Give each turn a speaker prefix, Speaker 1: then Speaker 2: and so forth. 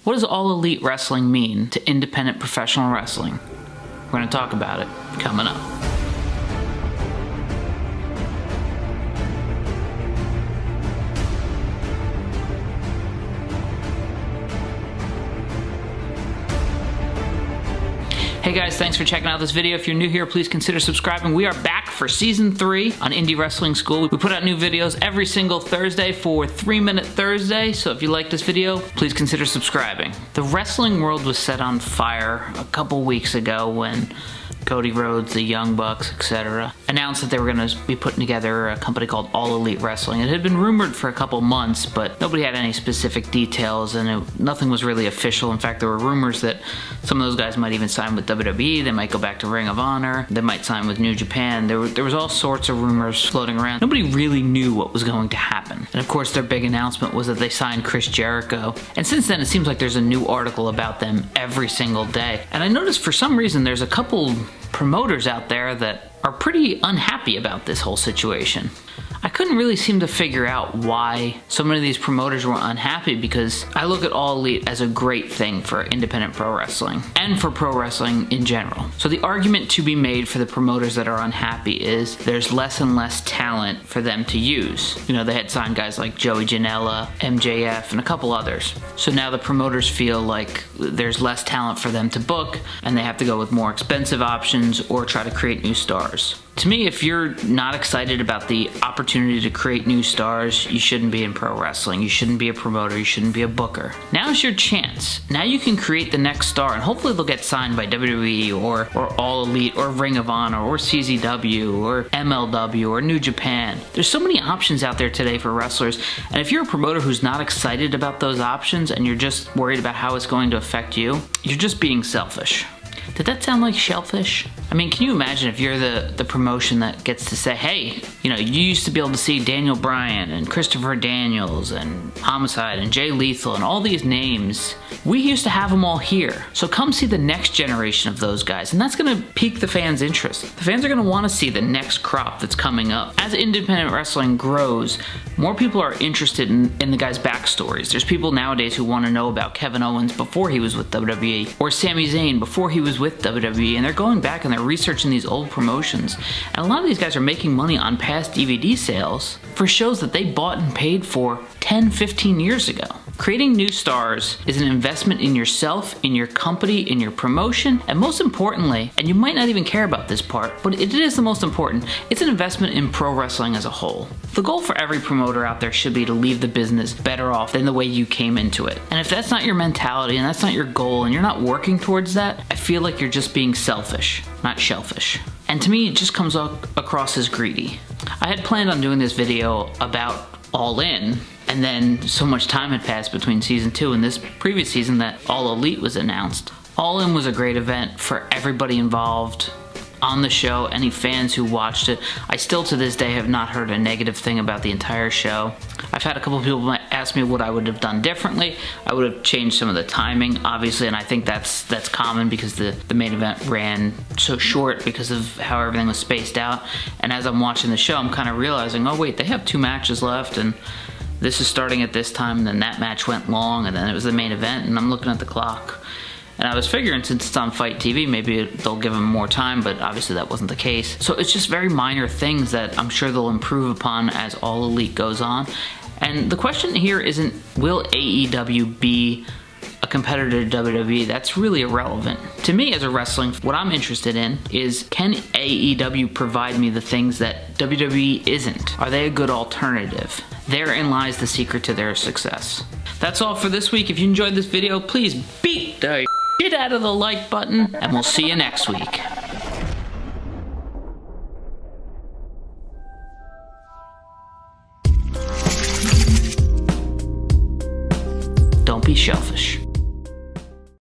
Speaker 1: What does All Elite Wrestling mean to independent professional wrestling? We're going to talk about it coming up. Hey guys, thanks for checking out this video. If you're new here, please consider subscribing. We are back for Season 3 on Indy Wrestling School. We put out new videos every single Thursday for 3 Minute Thursday, so if you like this video, please consider subscribing. The wrestling world was set on fire a couple weeks ago when Cody Rhodes, the Young Bucks, etc. announced that they were going to be putting together a company called All Elite Wrestling. It had been rumored for a couple months, but nobody had any specific details, and nothing was really official. In fact, there were rumors that some of those guys might even sign with WWE, they might go back to Ring of Honor, they might sign with New Japan. There was all sorts of rumors floating around. Nobody really knew what was going to happen. And of course, their big announcement was that they signed Chris Jericho. And since then, it seems like there's a new article about them every single day. And I noticed for some reason there's a couple promoters out there that are pretty unhappy about this whole situation. I couldn't really seem to figure out why so many of these promoters were unhappy, because I look at All Elite as a great thing for independent pro wrestling and for pro wrestling in general. So the argument to be made for the promoters that are unhappy is there's less and less talent for them to use. You know, they had signed guys like Joey Janela, MJF, and a couple others. So now the promoters feel like there's less talent for them to book, and they have to go with more expensive options or try to create new stars. To me, if you're not excited about the opportunity to create new stars, you shouldn't be in pro wrestling. You shouldn't be a promoter. You shouldn't be a booker. Now's your chance. Now you can create the next star, and hopefully they'll get signed by WWE or All Elite or Ring of Honor or CZW or MLW or New Japan. There's so many options out there today for wrestlers, and if you're a promoter who's not excited about those options and you're just worried about how it's going to affect you, you're just being selfish. Did that sound like shellfish? I mean, can you imagine if you're the promotion that gets to say, hey, you know, you used to be able to see Daniel Bryan and Christopher Daniels and Homicide and Jay Lethal and all these names. We used to have them all here. So come see the next generation of those guys, and that's going to pique the fans' interest. The fans are going to want to see the next crop that's coming up. As independent wrestling grows, more people are interested in the guys' backstories. There's people nowadays who want to know about Kevin Owens before he was with WWE, or Sami Zayn before he was with WWE, and they're going back and they're researching these old promotions. And a lot of these guys are making money on past DVD sales for shows that they bought and paid for 10, 15 years ago. Creating new stars is an investment in yourself, in your company, in your promotion, and most importantly, and you might not even care about this part, but it is the most important, it's an investment in pro wrestling as a whole. The goal for every promoter out there should be to leave the business better off than the way you came into it. And if that's not your mentality and that's not your goal and you're not working towards that, I feel like you're just being selfish, not shellfish. And to me, it just comes across as greedy. I had planned on doing this video about All In, and then so much time had passed between Season 2 and this previous season that All Elite was announced. All In was a great event for everybody involved on the show, any fans who watched it. I still to this day have not heard a negative thing about the entire show. I've had a couple of people ask me what I would have done differently. I would have changed some of the timing, obviously, and I think that's common because the main event ran so short because of how everything was spaced out. And as I'm watching the show, I'm kind of realizing, oh wait, they have 2 matches left, and this is starting at this time, and then that match went long, and then it was the main event, and I'm looking at the clock. And I was figuring since it's on Fight TV, maybe they'll give them more time, but obviously that wasn't the case. So it's just very minor things that I'm sure they'll improve upon as All Elite goes on. And the question here isn't, will AEW be a competitor to WWE? That's really irrelevant. To me as a wrestling, what I'm interested in is, can AEW provide me the things that WWE isn't? Are they a good alternative? Therein lies the secret to their success. That's all for this week. If you enjoyed this video, please beat the shit out of the like button, and we'll see you next week. Don't be shellfish.